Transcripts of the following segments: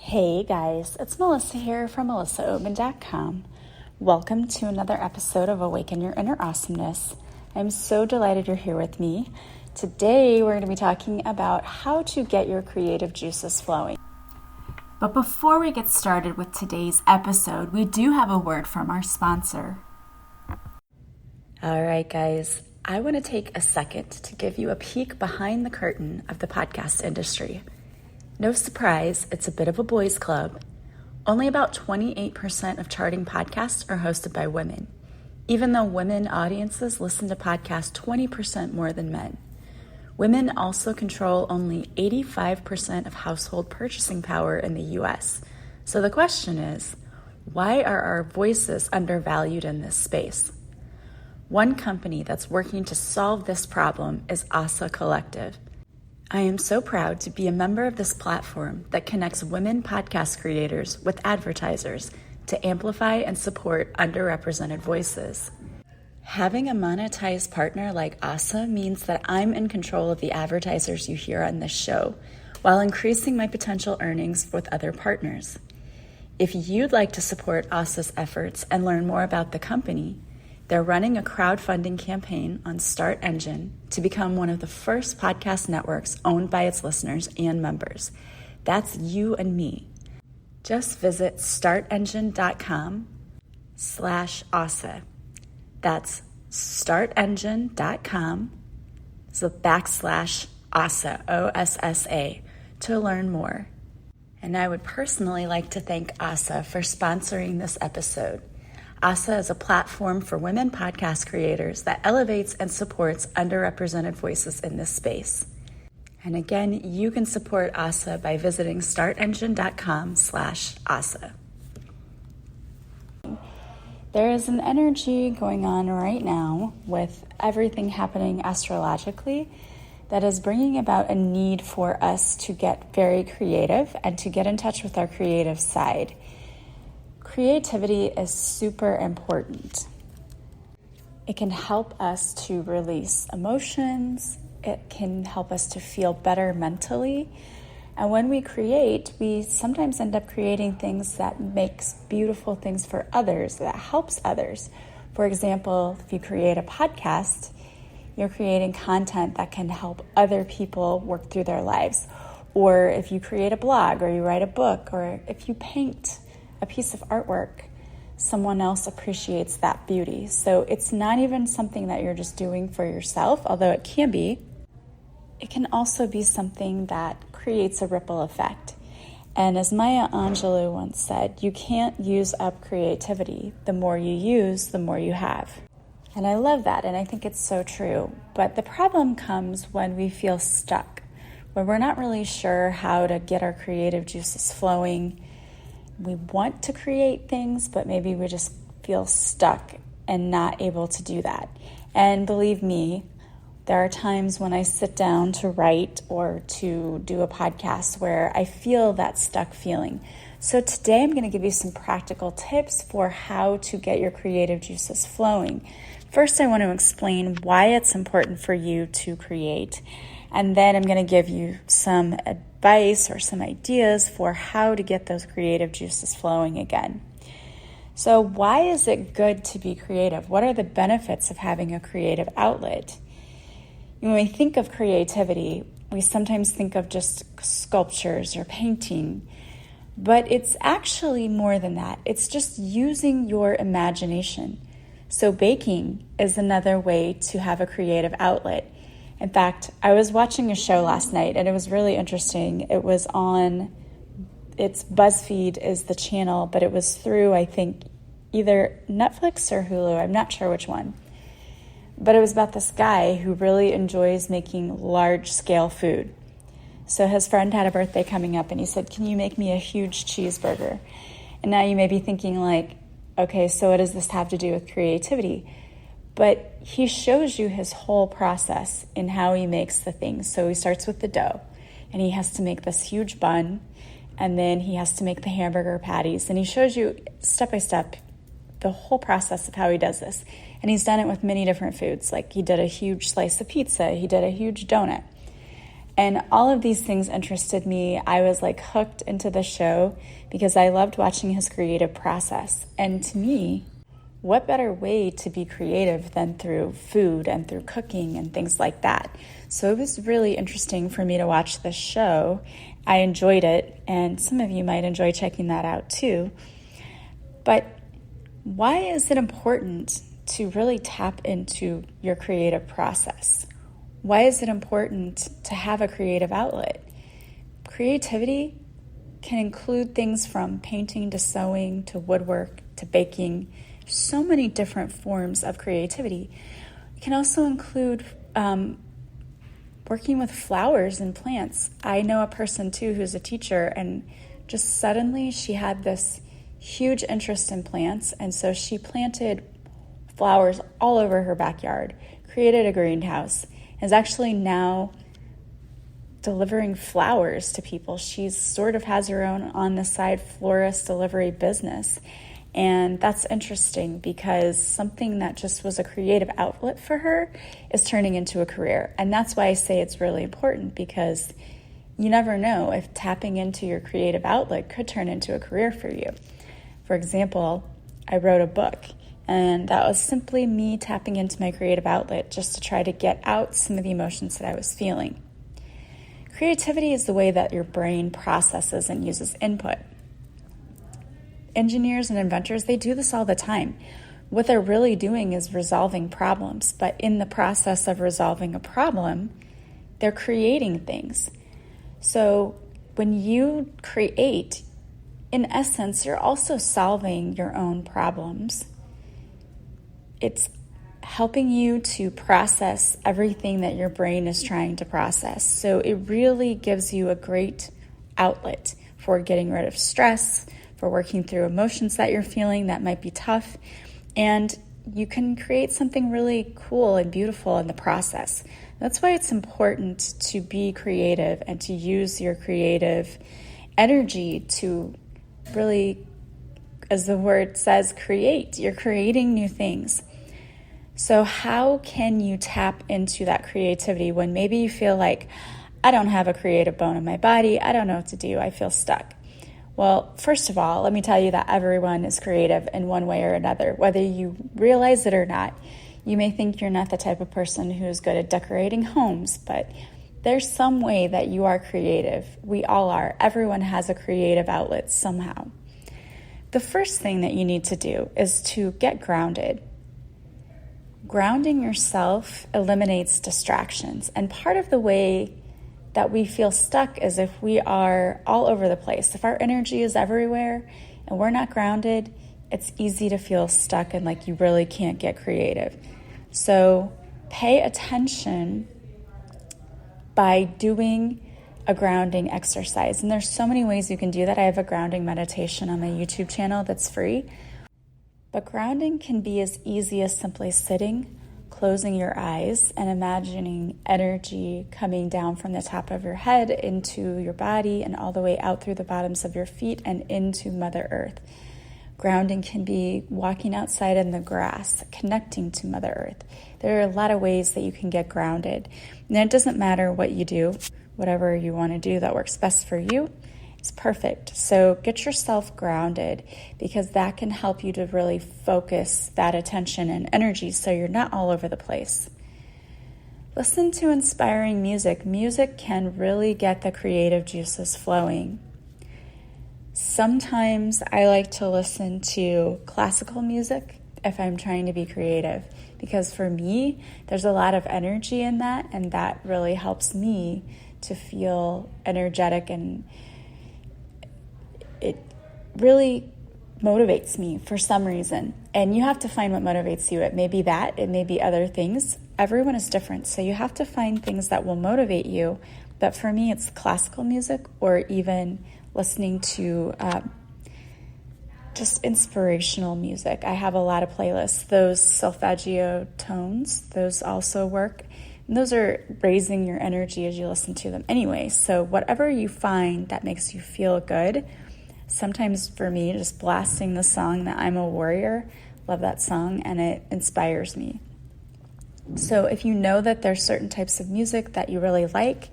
Hey guys, it's Melissa here from melissaoatman.com. Welcome to another episode of Awaken Your Inner Awesomeness. I'm so delighted you're here with me. Today we're going to be talking about how to get your creative juices flowing. But before we get started with today's episode, we do have a word from our sponsor. All right, guys, I want to take a second to give you a peek behind the curtain of the podcast industry. No surprise, it's a bit of a boys' club. Only about 28% of charting podcasts are hosted by women, even though women audiences listen to podcasts 20% more than men. Women also control only 85% of household purchasing power in the U.S. So the question is, why are our voices undervalued in this space? One company that's working to solve this problem is Ossa Collective. I am so proud to be a member of this platform that connects women podcast creators with advertisers to amplify and support underrepresented voices. Having a monetized partner like Ossa means that I'm in control of the advertisers you hear on this show, while increasing my potential earnings with other partners. If you'd like to support Ossa's efforts and learn more about the company, they're running a crowdfunding campaign on Start Engine to become one of the first podcast networks owned by its listeners and members. That's you and me. Just visit startengine.com/Ossa. That's startengine.com/Ossa, O-S-S-A, to learn more. And I would personally like to thank Ossa for sponsoring this episode. Ossa is a platform for women podcast creators that elevates and supports underrepresented voices in this space. And again, you can support Ossa by visiting startengine.com/Ossa. There is an energy going on right now with everything happening astrologically that is bringing about a need for us to get very creative and to get in touch with our creative side. Creativity is super important. It can help us to release emotions. It can help us to feel better mentally. And when we create, we sometimes end up creating things that makes beautiful things for others, that helps others. For example, if you create a podcast, you're creating content that can help other people work through their lives. Or if you create a blog, or you write a book, or if you paint a piece of artwork, someone else appreciates that beauty. So it's not even something that you're just doing for yourself, although it can be. It can also be something that creates a ripple effect. And as Maya Angelou once said, you can't use up creativity. The more you use, the more you have. And I love that, and I think it's so true. But the problem comes when we feel stuck, when we're not really sure how to get our creative juices flowing. We want to create things, but maybe we just feel stuck and not able to do that. And believe me, there are times when I sit down to write or to do a podcast where I feel that stuck feeling. So today I'm going to give you some practical tips for how to get your creative juices flowing. First, I want to explain why it's important for you to create. And then I'm going to give you some advice or some ideas for how to get those creative juices flowing again. So why is it good to be creative? What are the benefits of having a creative outlet? When we think of creativity, we sometimes think of just sculptures or painting, but it's actually more than that. It's just using your imagination. So baking is another way to have a creative outlet. In fact, I was watching a show last night and it was really interesting. It was on, it's BuzzFeed is the channel, but it was through, I think, either Netflix or Hulu. I'm not sure which one. But it was about this guy who really enjoys making large-scale food. So his friend had a birthday coming up and he said, "Can you make me a huge cheeseburger?" And now you may be thinking like, okay, so what does this have to do with creativity? But he shows you his whole process in how he makes the things. So he starts with the dough, and he has to make this huge bun, and then he has to make the hamburger patties. And he shows you step by step the whole process of how he does this. And he's done it with many different foods. Like he did a huge slice of pizza. He did a huge donut. And all of these things interested me. I was like hooked into the show because I loved watching his creative process. And to me, what better way to be creative than through food and through cooking and things like that? So it was really interesting for me to watch this show. I enjoyed it, and some of you might enjoy checking that out too. But why is it important to really tap into your creative process? Why is it important to have a creative outlet? Creativity can include things from painting to sewing to woodwork to baking. So many different forms of creativity. It can also include working with flowers and plants. I know a person too who's a teacher, and just suddenly she had this huge interest in plants, and so she planted flowers all over her backyard, created a greenhouse, and is actually now delivering flowers to people. She sort of has her own on the side florist delivery business. And that's interesting because something that just was a creative outlet for her is turning into a career. And that's why I say it's really important, because you never know if tapping into your creative outlet could turn into a career for you. For example, I wrote a book, and that was simply me tapping into my creative outlet just to try to get out some of the emotions that I was feeling. Creativity is the way that your brain processes and uses input. Engineers and inventors, they do this all the time. What they're really doing is resolving problems, but in the process of resolving a problem, they're creating things. So when you create, in essence, you're also solving your own problems. It's helping you to process everything that your brain is trying to process. So it really gives you a great outlet for getting rid of stress, for working through emotions that you're feeling that might be tough. And you can create something really cool and beautiful in the process. That's why it's important to be creative and to use your creative energy to really, as the word says, create. You're creating new things. So how can you tap into that creativity when maybe you feel like, I don't have a creative bone in my body, I don't know what to do, I feel stuck? Well, first of all, let me tell you that everyone is creative in one way or another, whether you realize it or not. You may think you're not the type of person who's good at decorating homes, but there's some way that you are creative. We all are. Everyone has a creative outlet somehow. The first thing that you need to do is to get grounded. Grounding yourself eliminates distractions, and part of the way that we feel stuck is if we are all over the place. If our energy is everywhere and we're not grounded, it's easy to feel stuck and like you really can't get creative. So pay attention by doing a grounding exercise. And there's so many ways you can do that. I have a grounding meditation on my YouTube channel that's free. But grounding can be as easy as simply sitting, closing your eyes, and imagining energy coming down from the top of your head into your body and all the way out through the bottoms of your feet and into Mother Earth. Grounding can be walking outside in the grass, connecting to Mother Earth. There are a lot of ways that you can get grounded. And it doesn't matter what you do, whatever you want to do that works best for you, it's perfect. So get yourself grounded, because that can help you to really focus that attention and energy so you're not all over the place. Listen to inspiring music. Music can really get the creative juices flowing. Sometimes I like to listen to classical music if I'm trying to be creative, because for me, there's a lot of energy in that, and that really helps me to feel energetic, and it really motivates me for some reason. And you have to find what motivates you. It may be that, it may be other things. Everyone is different, so you have to find things that will motivate you. But for me, it's classical music, or even listening to just inspirational music. I have a lot of playlists. Those solfeggio tones, those also work. And those are raising your energy as you listen to them anyway. So whatever you find that makes you feel good. Sometimes for me, just blasting the song that I'm a Warrior, love that song, and it inspires me. So if you know that there's certain types of music that you really like,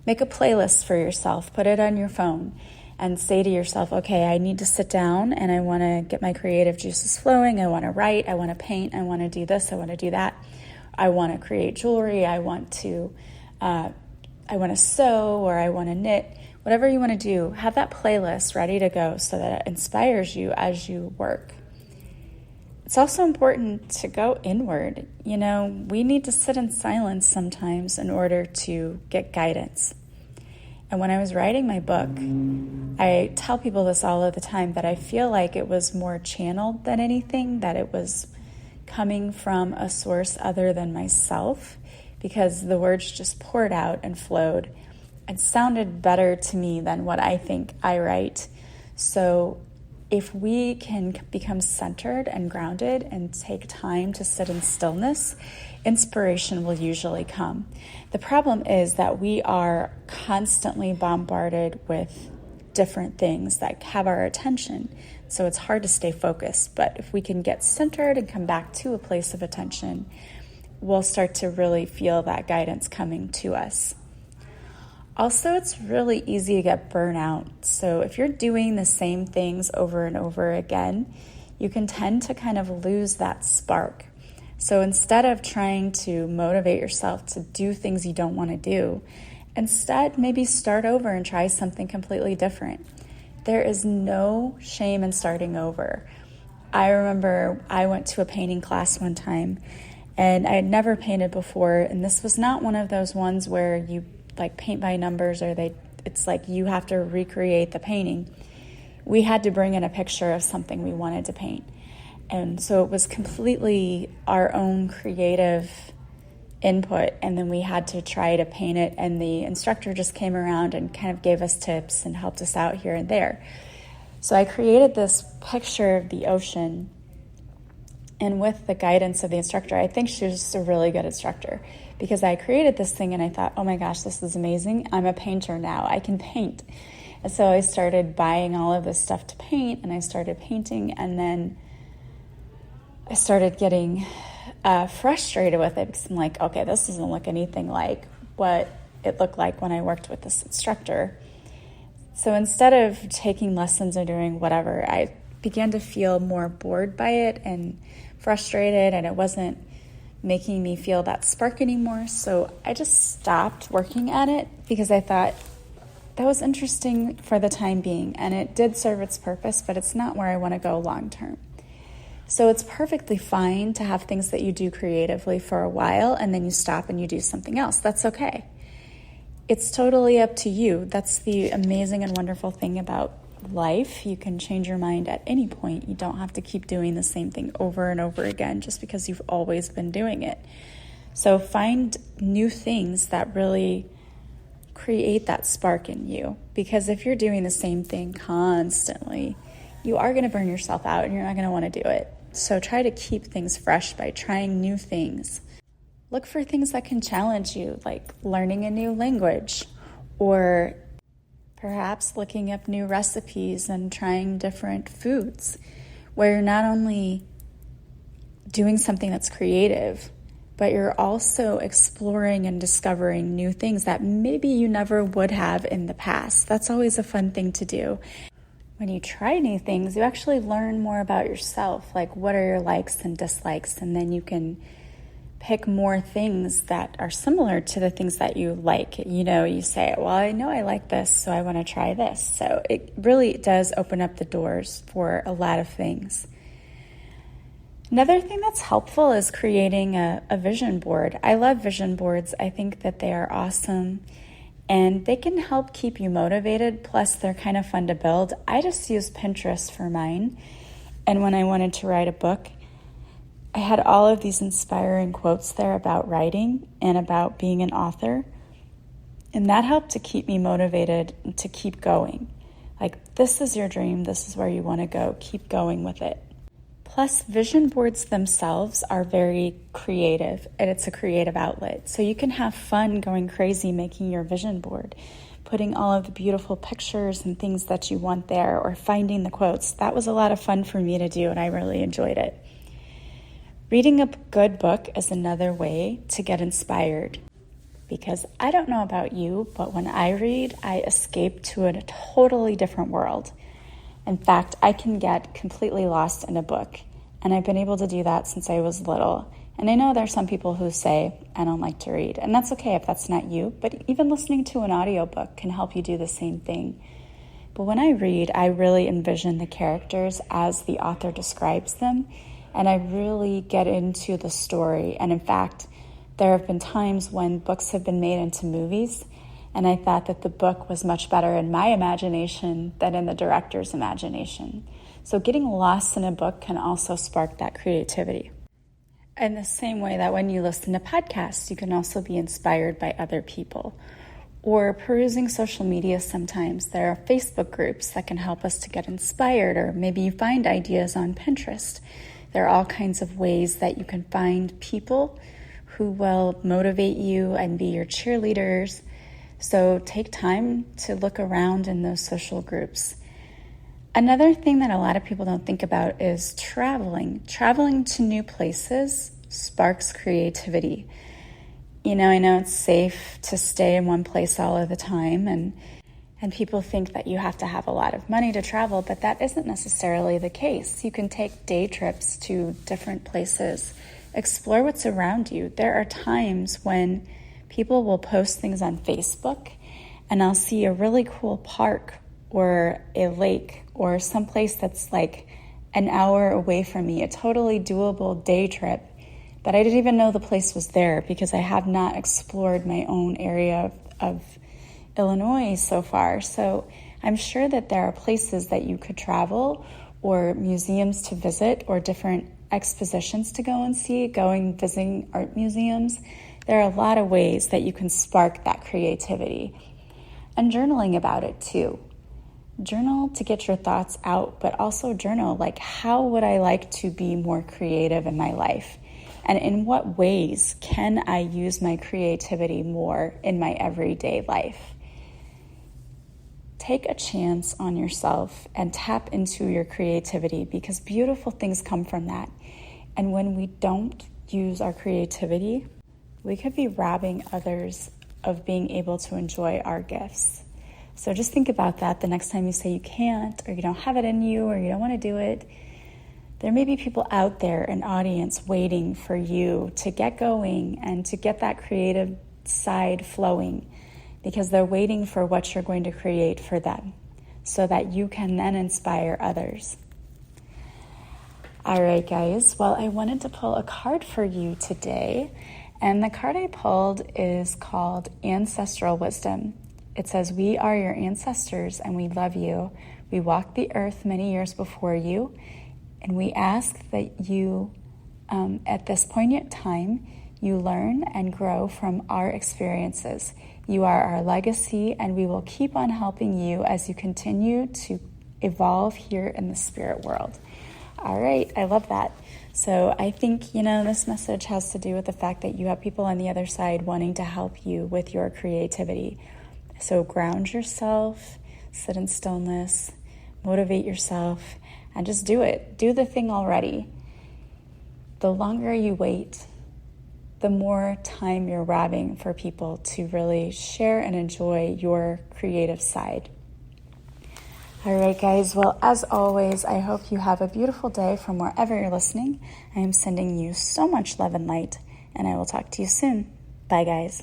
Make a playlist for yourself, put it on your phone, and say to yourself, okay, I need to sit down and I want to get my creative juices flowing. I want to write, I want to paint, I want to do this, I want to do that. I want to create jewelry, I want to sew, or I want to knit. Whatever you want to do, have that playlist ready to go so that it inspires you as you work. It's also important to go inward. We need to sit in silence sometimes in order to get guidance. And when I was writing my book, I tell people this all of the time, that I feel like it was more channeled than anything, that it was coming from a source other than myself, because the words just poured out and flowed and sounded better to me than what I think I write. So if we can become centered and grounded and take time to sit in stillness, inspiration will usually come. The problem is that we are constantly bombarded with different things that have our attention, so it's hard to stay focused. But if we can get centered and come back to a place of attention, we'll start to really feel that guidance coming to us. Also, it's really easy to get burnout. So if you're doing the same things over and over again, you can tend to kind of lose that spark. So instead of trying to motivate yourself to do things you don't want to do, instead maybe start over and try something completely different. There is no shame in starting over. I remember I went to a painting class one time, and I had never painted before, and this was not one of those ones where you paint by numbers, or it's like you have to recreate the painting. We had to bring in a picture of something we wanted to paint. And so it was completely our own creative input, and then we had to try to paint it, and the instructor just came around and kind of gave us tips and helped us out here and there. So I created this picture of the ocean, and with the guidance of the instructor, I think she was just a really good instructor, because I created this thing and I thought, oh my gosh, this is amazing. I'm a painter now. I can paint. And so I started buying all of this stuff to paint, and I started painting, and then I started getting frustrated with it, because I'm like, okay, this doesn't look anything like what it looked like when I worked with this instructor. So instead of taking lessons or doing whatever, I began to feel more bored by it and frustrated, and it wasn't making me feel that spark anymore. So I just stopped working at it, because I thought that was interesting for the time being, and it did serve its purpose, but it's not where I want to go long term. So it's perfectly fine to have things that you do creatively for a while and then you stop and you do something else. That's okay. It's totally up to you. That's the amazing and wonderful thing about life. You can change your mind at any point. You don't have to keep doing the same thing over and over again just because you've always been doing it. So find new things that really create that spark in you, because if you're doing the same thing constantly, you are going to burn yourself out and you're not going to want to do it. So try to keep things fresh by trying new things. Look for things that can challenge you, like learning a new language, or perhaps looking up new recipes and trying different foods, where you're not only doing something that's creative, but you're also exploring and discovering new things that maybe you never would have in the past. That's always a fun thing to do. When you try new things, you actually learn more about yourself, like what are your likes and dislikes, and then you can pick more things that are similar to the things that you like. You say, well, I know I like this, so I want to try this. So it really does open up the doors for a lot of things. Another thing that's helpful is creating a vision board. I love vision boards. I think that they are awesome, and they can help keep you motivated. Plus, they're kind of fun to build. I just use Pinterest for mine. And when I wanted to write a book, I had all of these inspiring quotes there about writing and about being an author. And that helped to keep me motivated to keep going. Like, this is your dream. This is where you want to go. Keep going with it. Plus, vision boards themselves are very creative, and it's a creative outlet. So you can have fun going crazy making your vision board, putting all of the beautiful pictures and things that you want there, or finding the quotes. That was a lot of fun for me to do, and I really enjoyed it. Reading a good book is another way to get inspired. because I don't know about you, but when I read, I escape to a totally different world. In fact, I can get completely lost in a book, and I've been able to do that since I was little. And I know there's some people who say, I don't like to read, and that's okay if that's not you, but even listening to an audiobook can help you do the same thing. But when I read, I really envision the characters as the author describes them, and I really get into the story. And in fact, there have been times when books have been made into movies, and I thought that the book was much better in my imagination than in the director's imagination. So getting lost in a book can also spark that creativity. In the same way that when you listen to podcasts, you can also be inspired by other people. Or perusing social media sometimes, there are Facebook groups that can help us to get inspired, or maybe you find ideas on Pinterest. There are all kinds of ways that you can find people who will motivate you and be your cheerleaders. So take time to look around in those social groups. Another thing that a lot of people don't think about is traveling. Traveling to new places sparks creativity. I know it's safe to stay in one place all of the time, and people think that you have to have a lot of money to travel, but that isn't necessarily the case. You can take day trips to different places, explore what's around you. There are times when people will post things on Facebook, and I'll see a really cool park or a lake or someplace that's like an hour away from me, a totally doable day trip, but I didn't even know the place was there because I have not explored my own area of Illinois so far. So I'm sure that there are places that you could travel, or museums to visit, or different expositions to go and see, visiting art museums. There are a lot of ways that you can spark that creativity. And journaling about it too. Journal to get your thoughts out, but also journal like, how would I like to be more creative in my life? And in what ways can I use my creativity more in my everyday life? Take a chance on yourself and tap into your creativity, because beautiful things come from that. And when we don't use our creativity, we could be robbing others of being able to enjoy our gifts. So just think about that the next time you say you can't, or you don't have it in you, or you don't want to do it. There may be people out there, an audience, waiting for you to get going and to get that creative side flowing, because they're waiting for what you're going to create for them so that you can then inspire others. All right, guys. Well, I wanted to pull a card for you today, and the card I pulled is called Ancestral Wisdom. It says, "We are your ancestors and we love you. We walked the earth many years before you, and we ask that you, at this poignant time, you learn and grow from our experiences. You are our legacy, and we will keep on helping you as you continue to evolve here in the spirit world." All right, I love that. So I think, this message has to do with the fact that you have people on the other side wanting to help you with your creativity. So ground yourself, sit in stillness, motivate yourself, and just do it. Do the thing already. The longer you wait, the more time you're robbing for people to really share and enjoy your creative side. All right, guys. Well, as always, I hope you have a beautiful day from wherever you're listening. I am sending you so much love and light, and I will talk to you soon. Bye, guys.